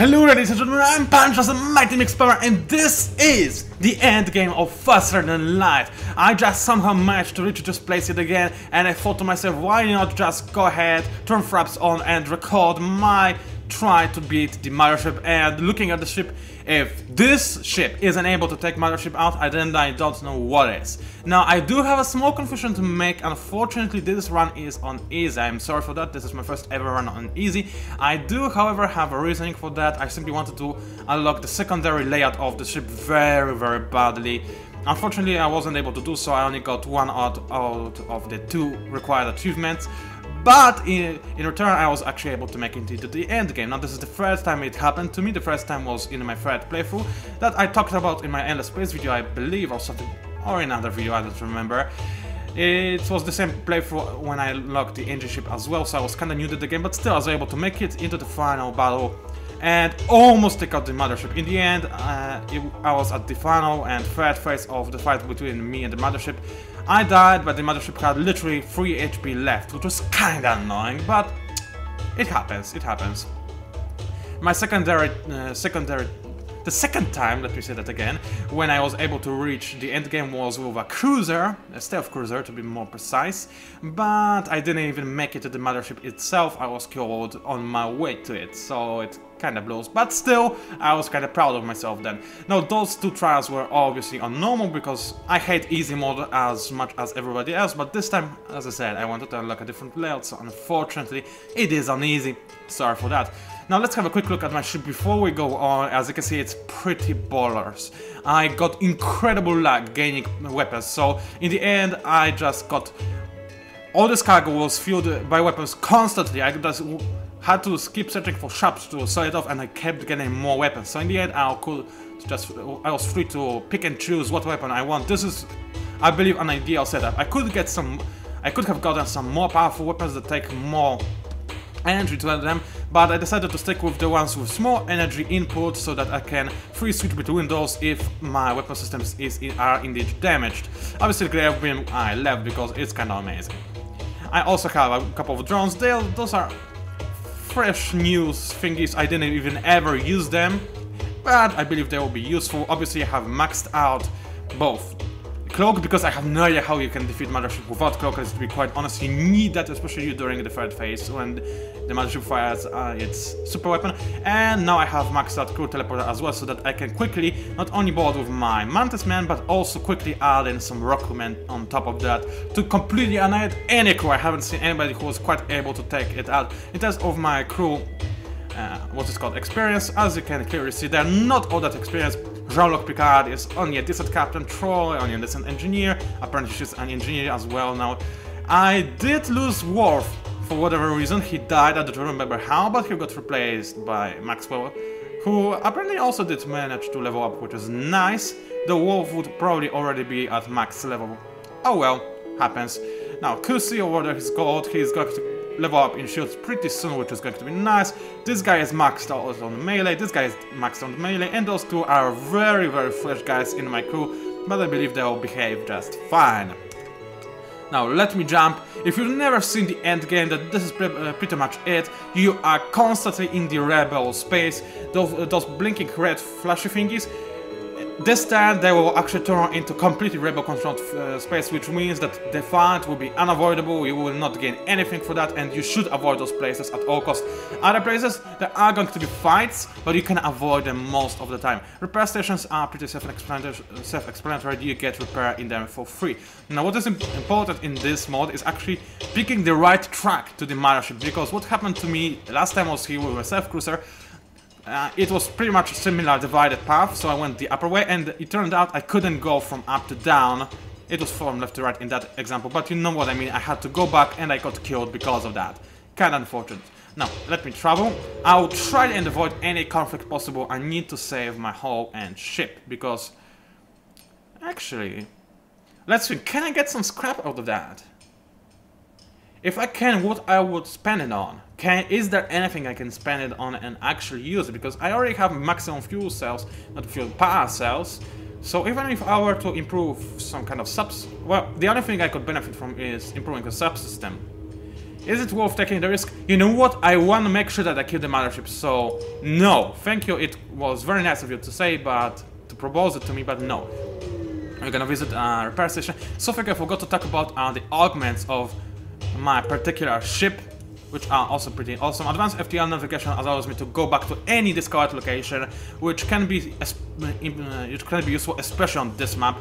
Hello ladies and gentlemen, I'm PANCZASU, Mighty Explorer, and this is the end game of Faster Than Light. I just somehow managed to reach this place yet again, and I thought to myself, why not just go ahead, turn fraps on and record my try to beat the mothership. And looking at the ship, if this ship isn't able to take mothership out, then I don't know what is. Now I do have a small confession to make. Unfortunately this run is on easy. I'm sorry for that, this is my first ever run on easy. I do however have a reasoning for that. I simply wanted to unlock the secondary layout of the ship very badly. Unfortunately I wasn't able to do so. I only got one out of the two required achievements. But in return, I was actually able to make it into the end game. Now this is the first time it happened to me. The first time was in my third playthrough that I talked about in my Endless Space video, I believe, or something, or in another video, I don't remember. It was the same playthrough when I unlocked the engine ship as well, so I was kinda new to the game, but still I was able to make it into the final battle and almost take out the mothership. In the end, I was at the final and third phase of the fight between me and the mothership. I died, but the mothership had literally 3 HP left, which was kinda annoying, but it happens, it happens. My the second time, let me say that again, when I was able to reach the end game was with a cruiser, a stealth cruiser to be more precise, but I didn't even make it to the mothership itself. I was killed on my way to it, so it kinda blows, but still, I was kinda proud of myself then. Now, those two trials were obviously on normal because I hate easy mode as much as everybody else, but this time, as I said, I wanted to unlock a different layout, so unfortunately, it is on easy. Sorry for that. Now let's have a quick look at my ship before we go on. As you can see, it's pretty ballers. I got incredible luck gaining weapons, so in the end I just got... all this cargo was filled by weapons constantly. I just had to keep searching for shops to sell it off, and I kept getting more weapons. So in the end I was free to pick and choose what weapon I want. This is, I believe, an ideal setup. I could have gotten some more powerful weapons that take more energy to them, but I decided to stick with the ones with small energy input so that I can free switch between those if my weapon systems are indeed damaged. Obviously the Grave Beam I left because it's kinda amazing. I also have a couple of drones. Those are fresh news thingies. I didn't even ever use them, but I believe they will be useful. Obviously I have maxed out both Cloak, because I have no idea how you can defeat Mothership without Cloak, to be quite honest. You need that, especially during the third phase when the Mothership fires its super weapon. And now I have maxed out Crew Teleporter as well, so that I can quickly not only board with my Mantis Man, but also quickly add in some Rockman on top of that to completely annihilate any crew. I haven't seen anybody who was quite able to take it out. In terms of my crew, what is called experience, as you can clearly see, they're not all that experienced. Jean-Luc Picard is only a decent captain, Troy only a decent engineer, apparently she's an engineer as well now. I did lose Worf for whatever reason. He died, I don't remember how, but he got replaced by Maxwell, who apparently also did manage to level up, which is nice. The Worf would probably already be at max level. Oh well, happens. Now Kusi, or whatever he's called, he's going to level up in shields pretty soon, which is going to be nice. This guy is maxed out on melee, this guy is maxed on melee, and those two are very fresh guys in my crew, but I believe they will behave just fine. Now let me jump. If you've never seen the end game, that this is pretty much it. You are constantly in the rebel space, those blinking red flashy thingies. This time they will actually turn into completely rebel controlled space, which means that the fight will be unavoidable. You will not gain anything for that, and you should avoid those places at all costs. Other places, there are going to be fights, but you can avoid them most of the time. Repair stations are pretty self-explanatory. You get repair in them for free. Now what is important in this mode is actually picking the right track to the mothership, because what happened to me last time I was here with a self-cruiser, it was pretty much a similar divided path, so I went the upper way, and it turned out I couldn't go from up to down. It was from left to right in that example, but you know what I mean. I had to go back and I got killed because of that. Kinda unfortunate. Now, let me travel. I'll try and avoid any conflict possible. I need to save my hull and ship, because... actually... let's see, can I get some scrap out of that? If I can, what I would spend it on? Is there anything I can spend it on and actually use it? Because I already have maximum fuel cells, not fuel power cells. So even if I were to improve some kind of subs... well, the only thing I could benefit from is improving the subsystem. Is it worth taking the risk? You know what? I want to make sure that I kill the mothership, so no. Thank you, it was very nice of you to say, but to propose it to me, but no. We're gonna visit a repair station. So I forgot to talk about the augments of my particular ship, which are also pretty awesome. Advanced FTL navigation allows me to go back to any discovered location, which can be useful, especially on this map.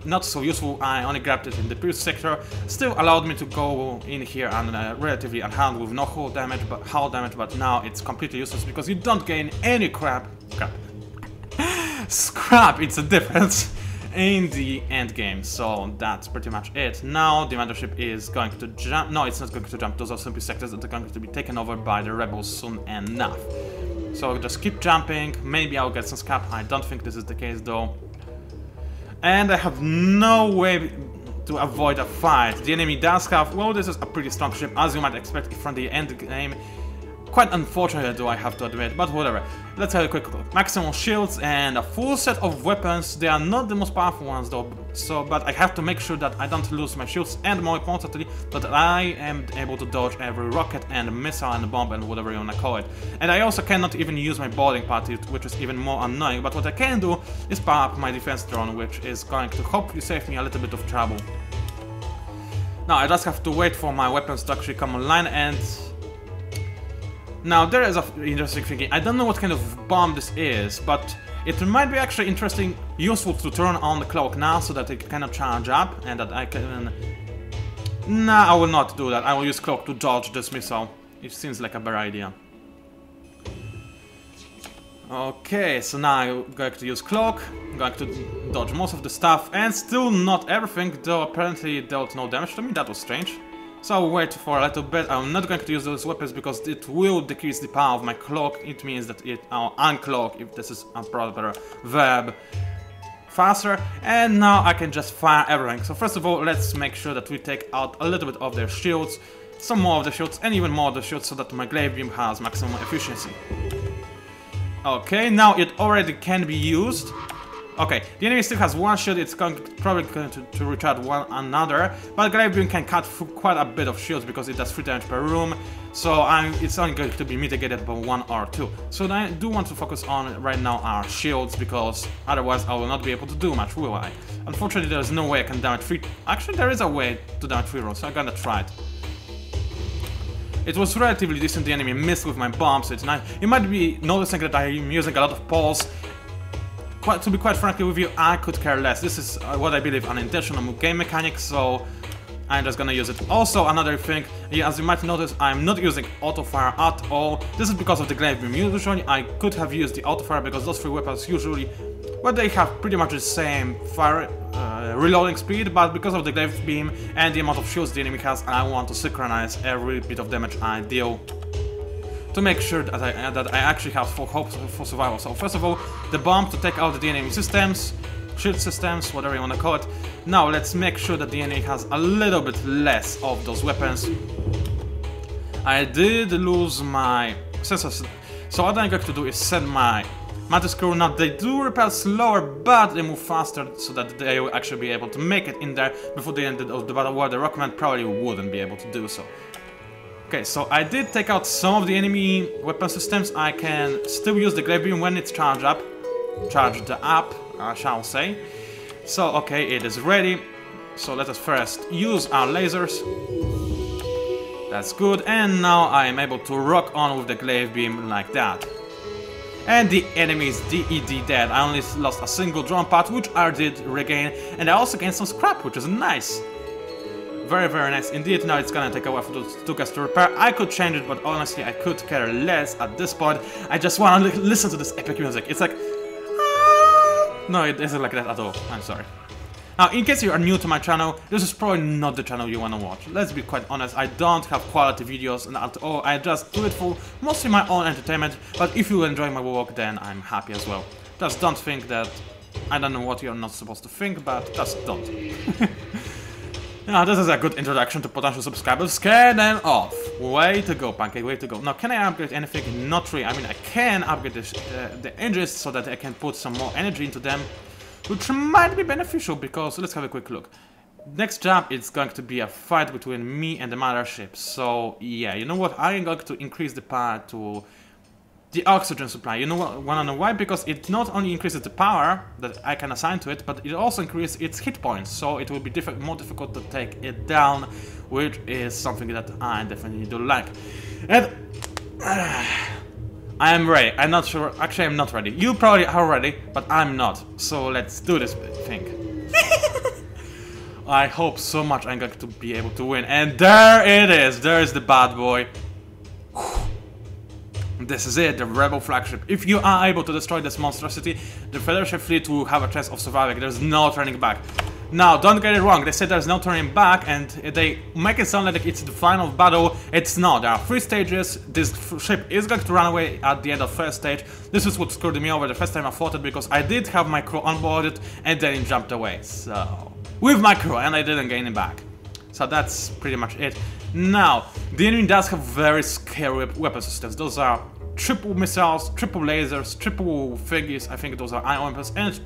Not so useful. I only grabbed it in the previous sector. Still allowed me to go in here and relatively unharmed with no hull damage, but now it's completely useless because you don't gain any scrap. It's a difference in the end game, so that's pretty much it. Now the mothership is going to jump. No, it's not going to jump. Those are simply sectors that are going to be taken over by the rebels soon enough. So just keep jumping. Maybe I'll get some scrap. I don't think this is the case though. And I have no way to avoid a fight. The enemy does have, well, this is a pretty strong ship, as you might expect from the end game. Quite unfortunate though, I have to admit, but whatever. Let's have a quick look. Maximum shields and a full set of weapons. They are not the most powerful ones though, but I have to make sure that I don't lose my shields and more importantly that I am able to dodge every rocket and missile and bomb and whatever you wanna call it. And I also cannot even use my boarding party, which is even more annoying, but what I can do is power up my defense drone, which is going to hopefully save me a little bit of trouble. Now I just have to wait for my weapons to actually come online, and now there is an interesting thing. I don't know what kind of bomb this is, but it might be actually interesting, useful to turn on the cloak now so that it cannot charge up and that I can... Nah, I will not do that. I will use cloak to dodge this missile. It seems like a better idea. Okay, so now I'm going to use cloak. I'm going to dodge most of the stuff and still not everything, though apparently it dealt no damage to me. That was strange. So I'll wait for a little bit. I'm not going to use those weapons because it will decrease the power of my cloak. It means that I'll uncloak, if this is a proper verb, faster. And now I can just fire everything. So first of all, let's make sure that we take out a little bit of their shields, some more of the shields, and even more of the shields so that my glaive beam has maximum efficiency. Okay, now it already can be used. Okay, the enemy still has one shield, it's probably going to recharge one another, but Glaive Beam can cut through quite a bit of shields because it does 3 damage per room, so it's only going to be mitigated by 1 or 2. So I do want to focus on right now our shields, because otherwise I will not be able to do much, will I? Unfortunately, there is no way I can damage 3... Actually, there is a way to damage 3 rolls, so I'm gonna try it. It was relatively decent, the enemy missed with my bombs, so it's nice. You might be noticing that I'm using a lot of pulse. To be quite frankly with you, I could care less. This is what I believe unintentional game mechanic, so I'm just gonna use it. Also, another thing, as you might notice, I'm not using auto-fire at all. This is because of the glaive beam. Usually, I could have used the auto-fire because those 3 weapons usually, well, they have pretty much the same fire reloading speed, but because of the glaive beam and the amount of shields the enemy has, I want to synchronize every bit of damage I deal to make sure that I actually have full hopes for survival. So first of all, the bomb to take out the enemy systems, shield systems, whatever you want to call it. Now let's make sure that the enemy has a little bit less of those weapons. I did lose my sensors, so what I'm going to do is send my Mantis crew. Now they do repel slower, but they move faster, so that they will actually be able to make it in there before the end of the battle, where the Rockman probably wouldn't be able to do so. Okay, so I did take out some of the enemy weapon systems. I can still use the glaive beam when it's charged up, I shall say. So, okay, it is ready. So let us first use our lasers. That's good, and now I am able to rock on with the glaive beam like that. And the enemy is DED dead. I only lost a single drone part, which I did regain, and I also gained some scrap, which is nice. Very, very nice indeed. Now it's gonna take a while for those 2 guys to repair. I could change it, but honestly, I could care less at this point. I just want to listen to this epic music. It's like... No, it isn't like that at all. I'm sorry. Now, in case you are new to my channel, this is probably not the channel you want to watch. Let's be quite honest, I don't have quality videos and at all. I just do it for mostly my own entertainment, but if you enjoy my work, then I'm happy as well. Just don't think that... I don't know what you're not supposed to think, but just don't. Now, this is a good introduction to potential subscribers. Scare them off. Way to go, Pancake, way to go. Now, can I upgrade anything? Not really. I mean, I can upgrade the engines so that I can put some more energy into them, which might be beneficial because, let's have a quick look. next jump it's going to be a fight between me and the mothership. So yeah, you know what? I am going to increase the power to the oxygen supply. You know what? Wanna know why? Because it not only increases the power that I can assign to it, but it also increases its hit points. So it will be more difficult to take it down, which is something that I definitely do like. And I am ready. I'm not sure. Actually, I'm not ready. You probably are ready, but I'm not. So let's do this thing. I hope so much I'm going to be able to win. And there it is. There is the bad boy. This is it, the rebel flagship. If you are able to destroy this monstrosity, the Federation fleet will have a chance of surviving. There's no turning back. Now, don't get it wrong, they say there's no turning back and they make it sound like it's the final battle. It's not. There are 3 stages. This ship is going to run away at the end of first stage. This is what screwed me over the first time I fought it, because I did have my crew onboarded and then it jumped away. So, with my crew, and I didn't gain it back. So that's pretty much it. Now, the enemy does have very scary weapon systems. Those are triple missiles, triple lasers, triple thingies. I think those are ion weapons, and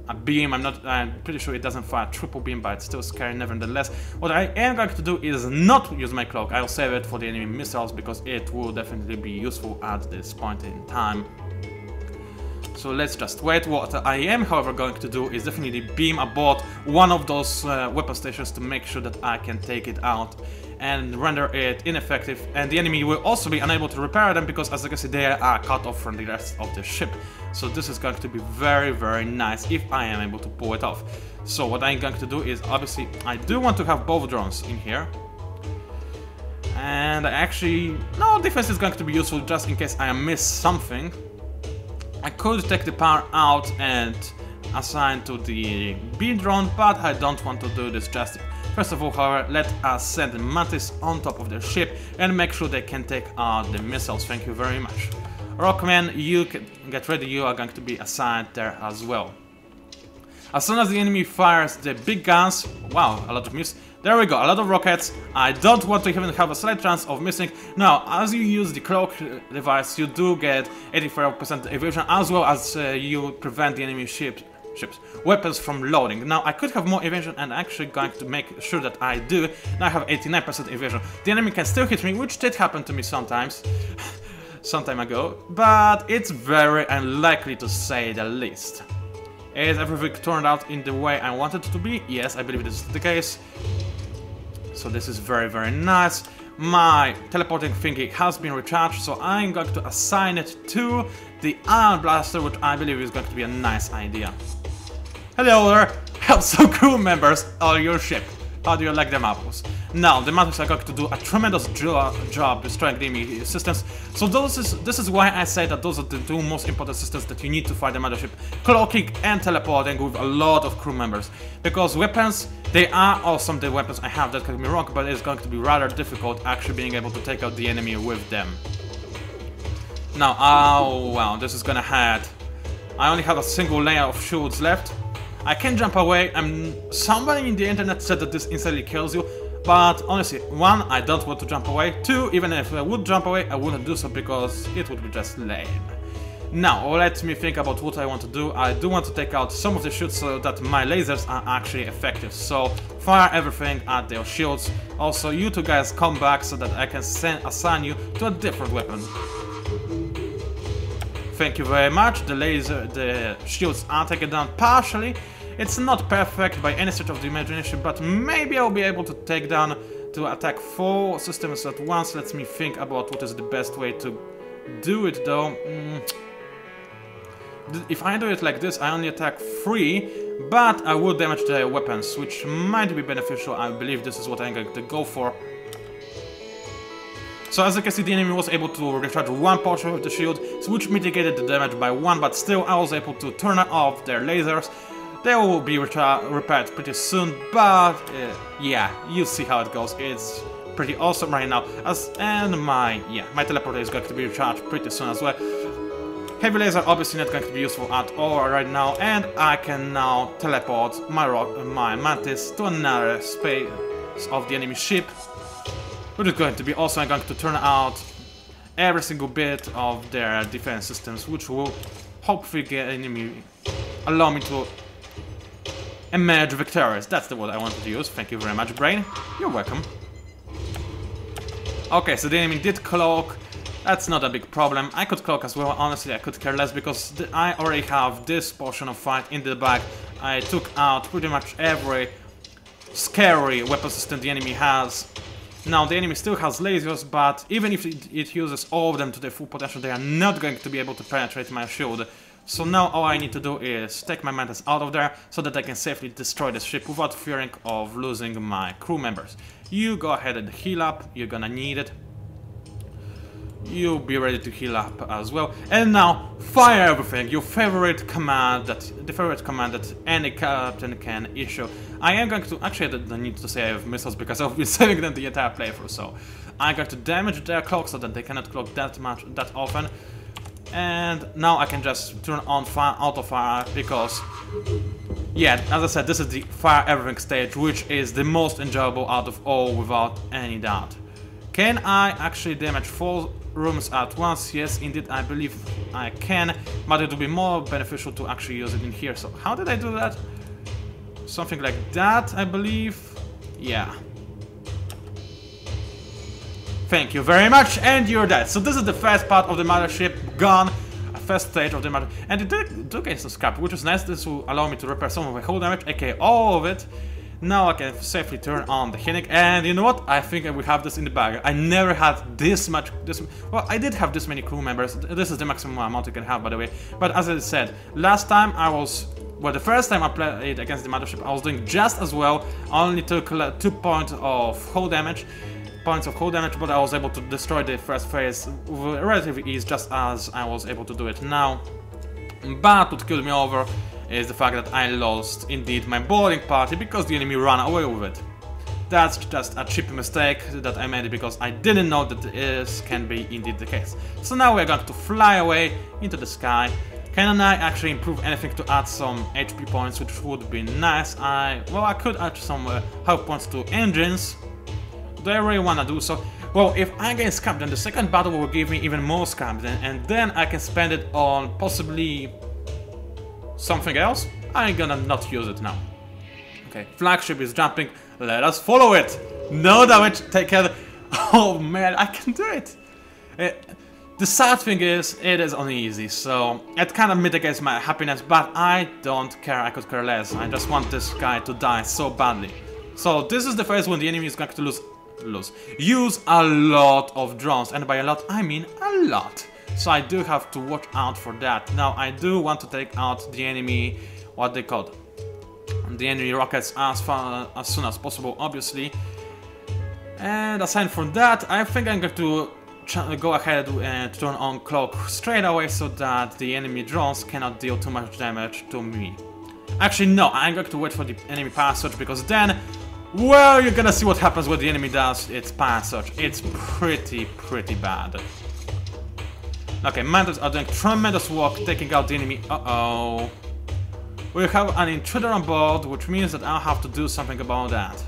a beam. I'm pretty sure it doesn't fire triple beam, but it's still scary nevertheless. What I am going to do is not use my cloak. I'll save it for the enemy missiles because it will definitely be useful at this point in time. So let's just wait. What I am, however, going to do is definitely beam aboard one of those weapon stations to make sure that I can take it out and render it ineffective, and the enemy will also be unable to repair them because, as you can see, they are cut off from the rest of the ship. So this is going to be very, very nice if I am able to pull it off. So what I'm going to do is, obviously, I do want to have both drones in here. And actually, no, defense is going to be useful just in case I miss something. I could take the power out and assign to the B drone, but I don't want to do this just yet. First of all, however, let us send the Mantis on top of their ship and make sure they can take out the missiles. Thank you very much. Rockman, you can get ready, you are going to be assigned there as well. As soon as the enemy fires the big guns, wow, a lot of miss. There we go, a lot of rockets. I don't want to even have a slight chance of missing. Now, as you use the cloak device, you do get 85% evasion, as well as you prevent the enemy weapons from loading. Now, I could have more evasion, and actually going to make sure that I do. Now I have 89% evasion. The enemy can still hit me, which did happen to me sometimes, some time ago, but it's very unlikely to say the least. Is everything turned out in the way I wanted it to be? Yes, I believe this is the case. So this is very, very nice. My teleporting thingy has been recharged, so I'm going to assign it to the Ion Blaster, which I believe is going to be a nice idea. Hello there! Have some crew members on your ship. How do you like them apples? Now, the Mantis are going to do a tremendous job destroying the enemy systems. So this is why I say that those are the 2 most important systems that you need to fight the mothership. Cloaking and teleporting with a lot of crew members. Because weapons, they are awesome, the weapons I have, that can be wrong, but it's going to be rather difficult actually being able to take out the enemy with them. Now, oh wow, this is gonna hurt. I only have a single layer of shields left. I can jump away, and somebody in the internet said that this instantly kills you, but honestly, 1, I don't want to jump away, 2, even if I would jump away, I wouldn't do so because it would be just lame. Now, let me think about what I want to do. I do want to take out some of the shields so that my lasers are actually effective, so fire everything at their shields. Also, you 2 guys come back so that I can assign you to a different weapon. Thank you very much. The shields are taken down partially. It's not perfect by any stretch of the imagination, but maybe I'll be able to take down, to attack 4 systems at once. Let me think about what is the best way to do it though. If I do it like this, I only attack 3, but I will damage the weapons, which might be beneficial. I believe this is what I'm going to go for. So as you can see, the enemy was able to recharge 1 portion of the shield, which mitigated the damage by 1, but still I was able to turn off their lasers. They will be repaired pretty soon, but yeah, you see how it goes. It's pretty awesome right now. And my teleporter is going to be recharged pretty soon as well. Heavy laser obviously not going to be useful at all right now, and I can now teleport my Mantis to another space of the enemy ship, which is going to be also going to turn out every single bit of their defense systems, which will hopefully allow me to emerge victorious. That's the word I wanted to use. Thank you very much, brain. You're welcome. Okay, so the enemy did cloak. That's not a big problem. I could cloak as well. Honestly, I could care less because I already have this portion of fight in the bag. I took out pretty much every scary weapon system the enemy has. Now, the enemy still has lasers, but even if it uses all of them to their full potential, they are not going to be able to penetrate my shield. So now all I need to do is take my mantis out of there so that I can safely destroy the ship without fearing of losing my crew members. You go ahead and heal up, you're gonna need it. You'll be ready to heal up as well. And now, fire everything, your favorite command, the favorite command that any captain can issue. I am going to, actually I don't need to save missiles because I've been saving them the entire playthrough, so I'm going to damage their cloak so that they cannot cloak that often. And now I can just turn on auto fire because, yeah, as I said, this is the fire everything stage, which is the most enjoyable out of all without any doubt. Can I actually damage 4 rooms at once? Yes, indeed, I believe I can, but it would be more beneficial to actually use it in here. So how did I do that? Something like that, I believe. Yeah. Thank you very much, and you're dead. So this is the first part of the mothership gone, a first stage of the mother, and it did gain some scrap, which is nice. This will allow me to repair some of my hull damage, aka all of it. Now I can safely turn on the healing, and you know what? I think I will have this in the bag. I never had this much, well, I did have this many crew members. This is the maximum amount you can have, by the way. But as I said, last time I was, well, the first time I played against the mothership, I was doing just as well. I only took 2 points of hull damage. But I was able to destroy the first phase with relative ease, just as I was able to do it now. But what killed me over is the fact that I lost indeed my boarding party because the enemy ran away with it. That's just a cheap mistake that I made because I didn't know that this can be indeed the case. So now we're going to fly away into the sky. Can I actually improve anything to add some HP points, which would be nice? Well, I could add some health points to engines. Do I really want to do so? Well, if I gain scrap, then the second battle will give me even more scrap, and then I can spend it on possibly something else. I'm gonna not use it now. Okay, flagship is jumping. Let us follow it. No damage taken. Oh man, I can do it. The sad thing is, it is uneasy, so it kind of mitigates my happiness, but I don't care. I could care less. I just want this guy to die so badly. So this is the phase when the enemy is going to use a lot of drones, and by a lot I mean a lot. So I do have to watch out for that. Now I do want to take out the enemy, what they call the enemy rockets as soon as possible, obviously. And aside from that, I think I'm going to go ahead and turn on cloak straight away so that the enemy drones cannot deal too much damage to me. Actually no, I'm going to wait for the enemy power surge, because then, well, you're gonna see what happens when the enemy does its power surge. It's pretty bad. Okay, Mantis are doing tremendous work taking out the enemy. Uh-oh. We have an intruder on board, which means that I'll have to do something about that.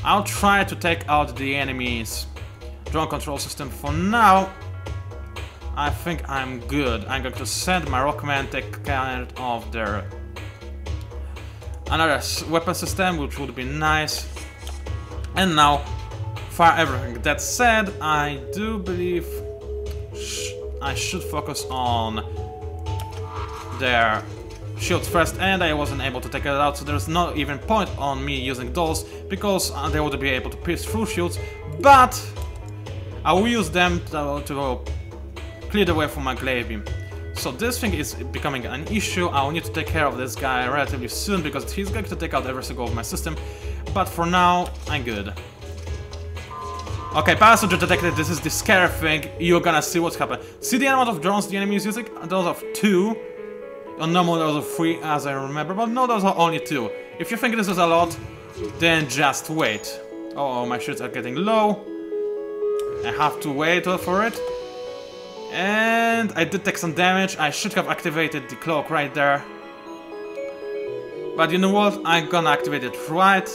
I'll try to take out the enemy's drone control system. For now, I think I'm good. I'm going to send my Rockman take care of their another weapon system, which would be nice. And now, fire everything. That said, I do believe I should focus on their shields first, and I wasn't able to take it out, so there's no even point on me using those, because they would be able to pierce through shields, but I will use them to clear the way for my glaive beam. So this thing is becoming an issue. I will need to take care of this guy relatively soon, because he's going to take out every single of my system. But for now, I'm good. Okay, power surge detected. This is the scary thing. You're gonna see what's happening. See the amount of drones the enemy is using? Those are 2. On normal, those are 3, as I remember. But no, those are only 2. If you think this is a lot, then just wait. Oh, my shields are getting low. I have to wait for it. And I did take some damage. I should have activated the cloak right there. But you know what? I'm gonna activate it right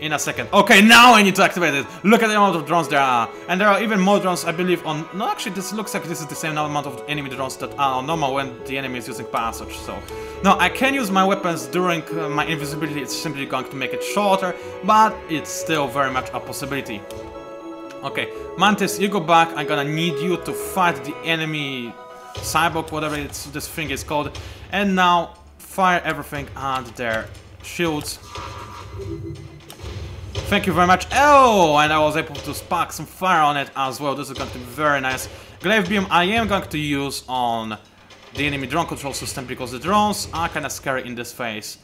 in a second. Okay, now I need to activate it. Look at the amount of drones there are. And there are even more drones, I believe, on... No, actually, this looks like this is the same amount of enemy drones that are normal when the enemy is using Passage, so... No, I can use my weapons during my invisibility. It's simply going to make it shorter, but it's still very much a possibility. Okay, Mantis, you go back. I'm gonna need you to fight the enemy cyborg, whatever this thing is called. And now, fire everything at their shields. Thank you very much. Oh, and I was able to spark some fire on it as well. This is going to be very nice. Glaive Beam I am going to use on the enemy drone control system because the drones are kind of scary in this phase.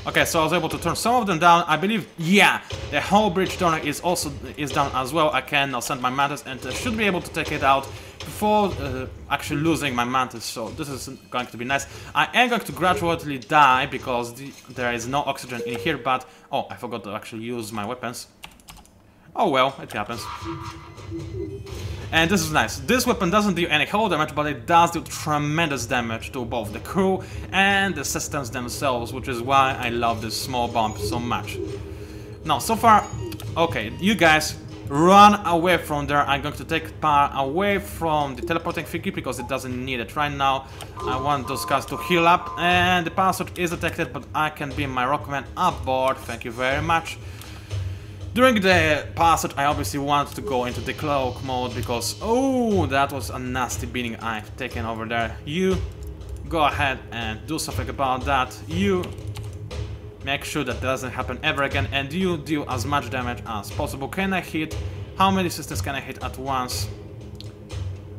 Okay, so I was able to turn some of them down. I believe, yeah, the whole bridge donor is down as well. I can now send my Mantis and should be able to take it out before actually losing my Mantis. So this is going to be nice. I am going to gradually die because there is no oxygen in here. But oh, I forgot to actually use my weapons. Oh well, it happens. And this is nice. This weapon doesn't do any hull damage, but it does do tremendous damage to both the crew and the systems themselves, which is why I love this small bomb so much. Now, so far, okay, you guys run away from there. I'm going to take power away from the teleporting thingy because it doesn't need it right now. I want those guys to heal up, and the power switch is detected, but I can beam my Rockman aboard. Thank you very much. During the passage, I obviously want to go into the cloak mode because, oh, that was a nasty beating I've taken over there. You go ahead and do something about that. You make sure that doesn't happen ever again, and you deal as much damage as possible. Can I hit? How many systems can I hit at once?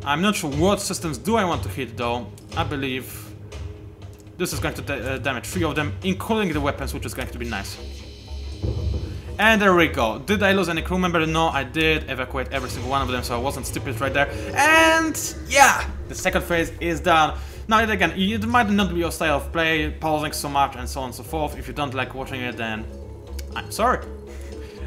I'm not sure what systems do I want to hit though. I believe this is going to damage 3 of them, including the weapons, which is going to be nice. And there we go. Did I lose any crew member? No, I did evacuate every single one of them, so I wasn't stupid right there. And yeah, the second phase is done. Now again, it might not be your style of play, pausing so much and so on and so forth. If you don't like watching it, then I'm sorry.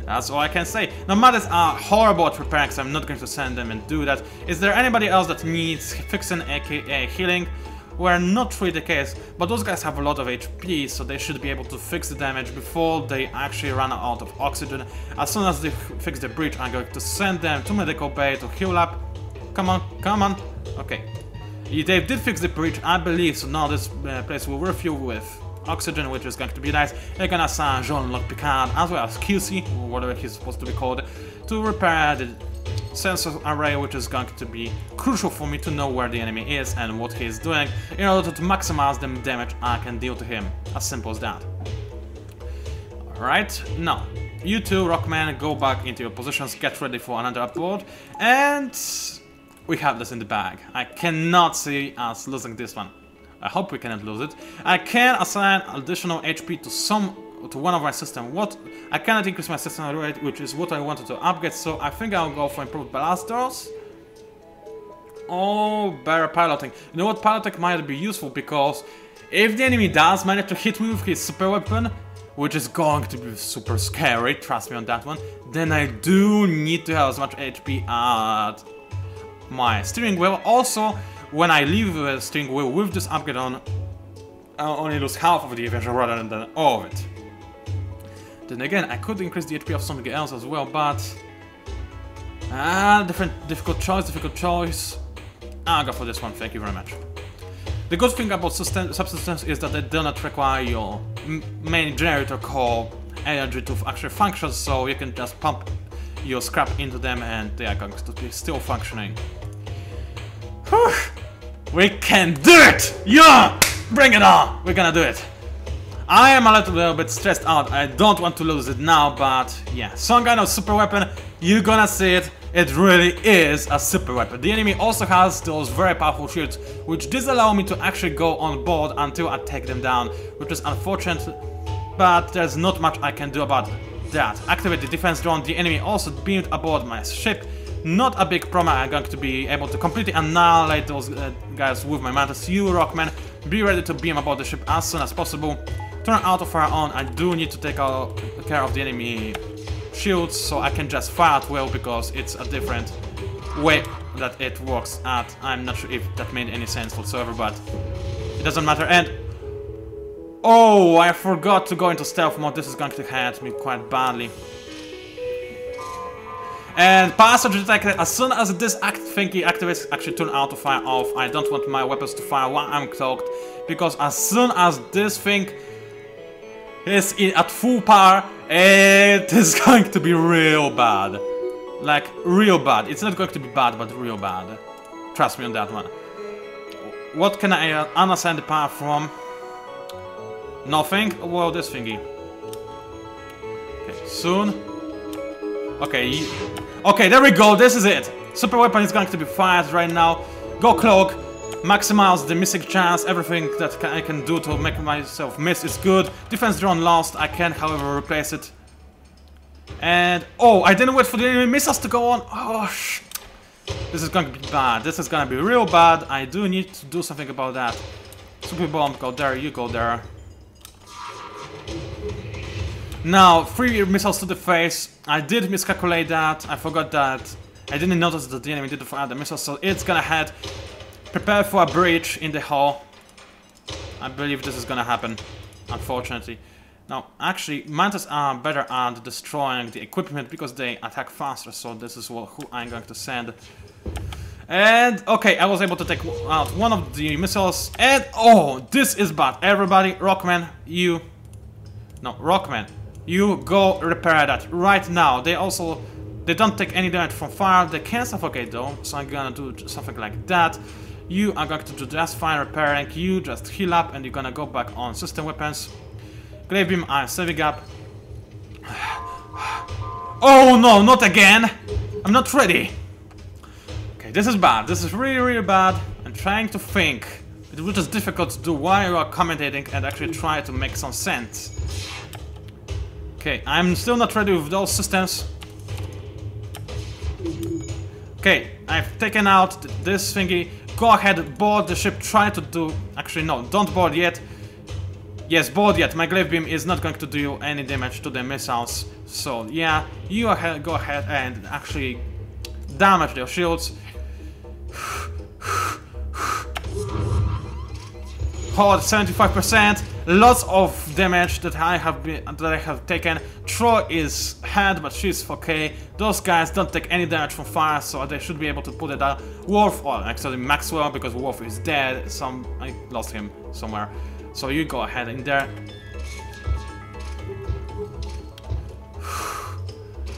That's all I can say. Now, modders are horrible at repairing, so I'm not going to send them and do that. Is there anybody else that needs fixing, aka healing? Well, not really the case, but those guys have a lot of HP, so they should be able to fix the damage before they actually run out of oxygen. As soon as they fix the breach, I'm going to send them to medical bay to heal up. Come on, come on. Okay. They did fix the breach, I believe, so now this place will refuel with oxygen, which is going to be nice. They're gonna assign Jean-Luc Picard, as well as QC, or whatever he's supposed to be called, to repair the sensor array, which is going to be crucial for me to know where the enemy is and what he's doing in order to maximize the damage I can deal to him. As simple as that. Alright, now, you two, Rockman, go back into your positions, get ready for another upload, and we have this in the bag. I cannot see us losing this one. I hope we cannot lose it. I can assign additional HP to one of my systems. I cannot increase my system rate, which is what I wanted to upgrade, so I think I'll go for improved ballastos. Oh, better piloting. You know what, piloting might be useful because if the enemy does manage to hit me with his super weapon, which is going to be super scary, trust me on that one, then I do need to have as much HP at my steering wheel. Also, when I leave the steering wheel with this upgrade on, I'll only lose half of the evasion rather than all of it. Then again, I could increase the HP of something else as well, but difficult choice. I'll go for this one, thank you very much. The good thing about subsystems is that they do not require your main generator core energy to actually function, so you can just pump your scrap into them and they are going to be still functioning. Whew. We can do it! Yeah! Bring it on! We're gonna do it. I am a little bit stressed out. I don't want to lose it now, but yeah, some kind of super weapon, you're gonna see it. It really is a super weapon. The enemy also has those very powerful shields, which disallow me to actually go on board until I take them down, which is unfortunate, but there's not much I can do about that. Activate the defense drone. The enemy also beamed aboard my ship. Not a big problem. I'm going to be able to completely annihilate those guys with my Mantis. You, Rockman, be ready to beam aboard the ship as soon as possible. Turn auto fire on. I do need to take care of the enemy shields, so I can just fire at will because it's a different way that it works at. I'm not sure if that made any sense whatsoever, but it doesn't matter. And Oh, I forgot to go into stealth mode. This is going to hurt me quite badly. And passage detected. As soon as this thingy activates, actually turn auto fire off. I don't want my weapons to fire while I'm cloaked, because as soon as this thing is at full power, it is going to be real bad. Like, real bad. It's not going to be bad, but real bad. Trust me on that one. What can I understand the power from? Nothing? Well, this thingy. Okay, soon. Okay, okay, there we go, this is it. Super weapon is going to be fired right now. Go cloak, maximize the missing chance. Everything that I can do to make myself miss is good. Defense drone lost, I can however replace it. And, oh, I didn't wait for the enemy missiles to go on. Oh, this is going to be bad. This is going to be real bad. I do need to do something about that. Super bomb, go there, you go there. Now, 3 missiles to the face. I did miscalculate that. I forgot that. I didn't notice that the enemy did fire the missiles, so it's gonna head. Prepare for a breach in the hull. I believe this is gonna happen, unfortunately. Now, actually, Mantis are better at destroying the equipment because they attack faster, so this is who I'm going to send. And, okay, I was able to take out one of the missiles, and, oh, this is bad. Everybody, Rockman, you... No, Rockman, you go repair that right now. They don't take any damage from fire. They can suffocate though, so I'm gonna do something like that. You are going to do just fine repairing. You just heal up and you're gonna go back on system weapons. Glaive beam, I'm saving up. Oh no, not again! I'm not ready. Okay, this is bad. This is really, really bad. I'm trying to think. Which is difficult to do while you are commentating and actually try to make some sense. Okay, I'm still not ready with those systems. Okay, I've taken out this thingy. Go ahead, board the ship, try to do... Actually, no, don't board yet. Yes, board yet. My glaive beam is not going to do any damage to the missiles. So, yeah, you go ahead and actually damage their shields. Hold 75%. Lots of damage that I have taken. Troy is head, but she's okay. Those guys don't take any damage from fire, so they should be able to put it down. Worf, or actually Maxwell, because Worf is dead. I lost him somewhere. So you go ahead in there.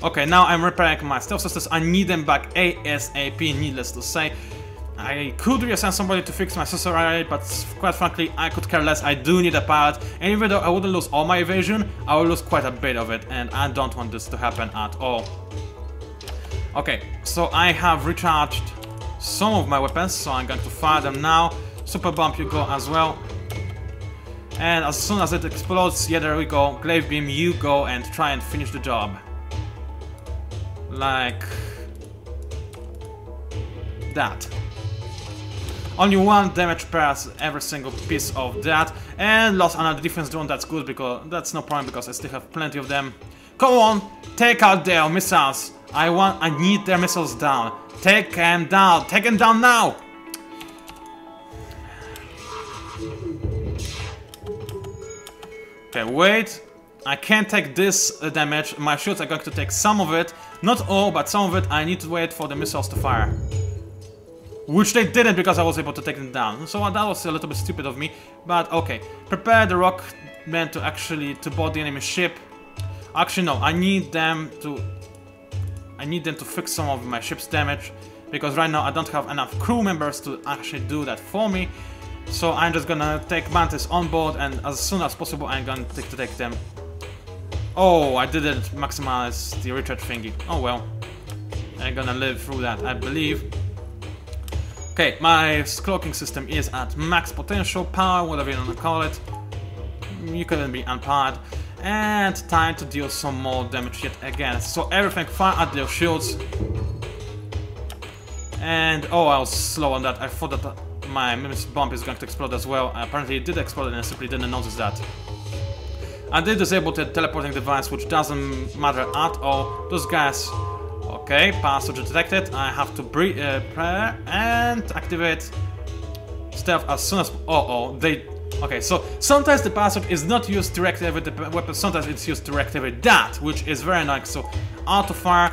Okay, now I'm repairing my stealth systems. I need them back ASAP, needless to say. I could reassign somebody to fix my accessory array, but quite frankly, I could care less. I do need a pilot, and even though I wouldn't lose all my evasion, I will lose quite a bit of it, and I don't want this to happen at all. Okay, so I have recharged some of my weapons, so I'm going to fire them now. Super Bomb, you go as well. And as soon as it explodes, yeah, there we go. Glaive Beam, you go and try and finish the job. Like... that. Only 1 damage per every single piece of that, and lost another defense drone. That's good, because that's no problem because I still have plenty of them. Come on, take out their missiles. I need their missiles down. Take them down now. Okay, wait. I can't take this damage. My shields are going to take some of it, not all, but some of it. I need to wait for the missiles to fire. Which they didn't because I was able to take them down. So that was a little bit stupid of me. But okay. Prepare the Rockmen to actually board the enemy ship. Actually no, I need them to fix some of my ship's damage. Because right now I don't have enough crew members to actually do that for me. So I'm just gonna take Mantis on board, and as soon as possible I'm going to take them. Oh, I didn't maximize the recharge thingy. Oh well. I'm gonna live through that, I believe. Okay, my cloaking system is at max potential power, whatever you want to call it. You couldn't be unpowered. And time to deal some more damage yet again. So everything fire at their shields. And oh, I was slow on that. I thought that my Mimis bomb is going to explode as well. Apparently it did explode and I simply didn't notice that. I did disable the teleporting device, which doesn't matter at all. Those guys... Okay, passage detected. I have to prepare and activate stealth as soon as... they Okay, so sometimes the password is not used directly with the weapon, sometimes it's used directly with that, which is very nice. So auto fire,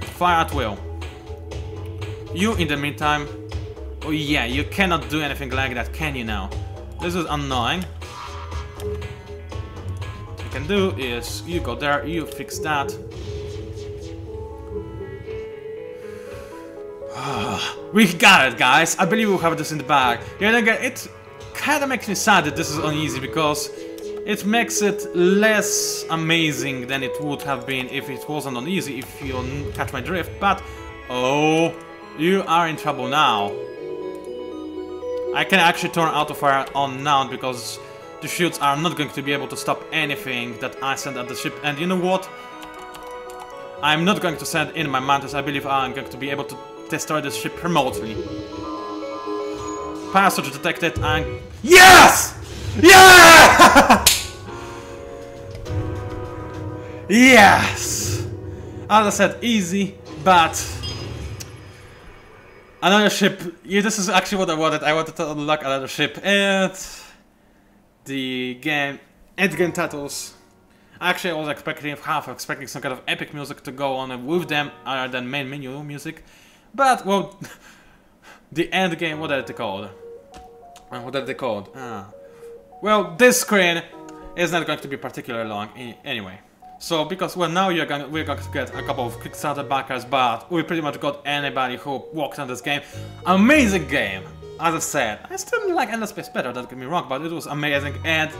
fire at will. You, in the meantime, oh yeah, you cannot do anything like that, can you now? This is annoying. What you can do is, you go there, you fix that. We got it, guys. I believe we'll have this in the bag. Yeah, then again, it kinda makes me sad that this is on easy, because it makes it less amazing than it would have been if it wasn't on easy, if you catch my drift. But, oh, you are in trouble now. I can actually turn auto fire on now, because the shields are not going to be able to stop anything that I send at the ship. And you know what? I'm not going to send in my mantis. I believe I'm going to be able to destroy this ship remotely. Passage detected and... Yes! Yeah! Yes! As I said, easy, but... Another ship. Yeah, this is actually what I wanted. I wanted to unlock another ship. And... the game... endgame titles. Actually, I was expecting some kind of epic music to go on with them, other than main menu music. But, well, the end game, what are they called? What are they called? Well, this screen is not going to be particularly long anyway. So, because, well, now we're going to get a couple of Kickstarter backers, but we pretty much got anybody who walked on this game. Amazing game! As I said, I still like Endless Space better, don't get me wrong, but it was amazing, and...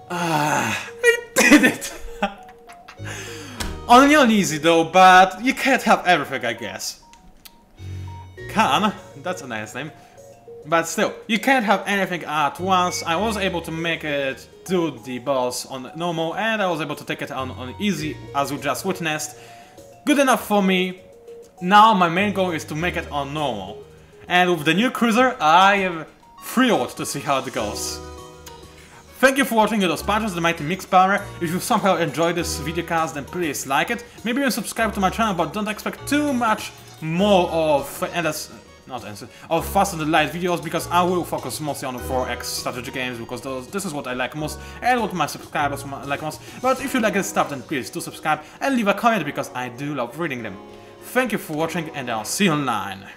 I did it! Only on easy though, but you can't have everything, I guess. Can, that's a nice name. But still, you can't have anything at once. I was able to make it do the boss on normal, and I was able to take it on easy, as you just witnessed. Good enough for me. Now my main goal is to make it on normal. And with the new cruiser, I am thrilled to see how it goes. Thank you for watching. It was PANCZASU, the Mighty Mix Power. If you somehow enjoyed this videocast, then please like it. Maybe even subscribe to my channel, but don't expect too much more of Fast and the Light videos, because I will focus mostly on the 4X strategy games, because this is what I like most and what my subscribers like most. But if you like this stuff, then please do subscribe and leave a comment, because I do love reading them. Thank you for watching, and I'll see you online.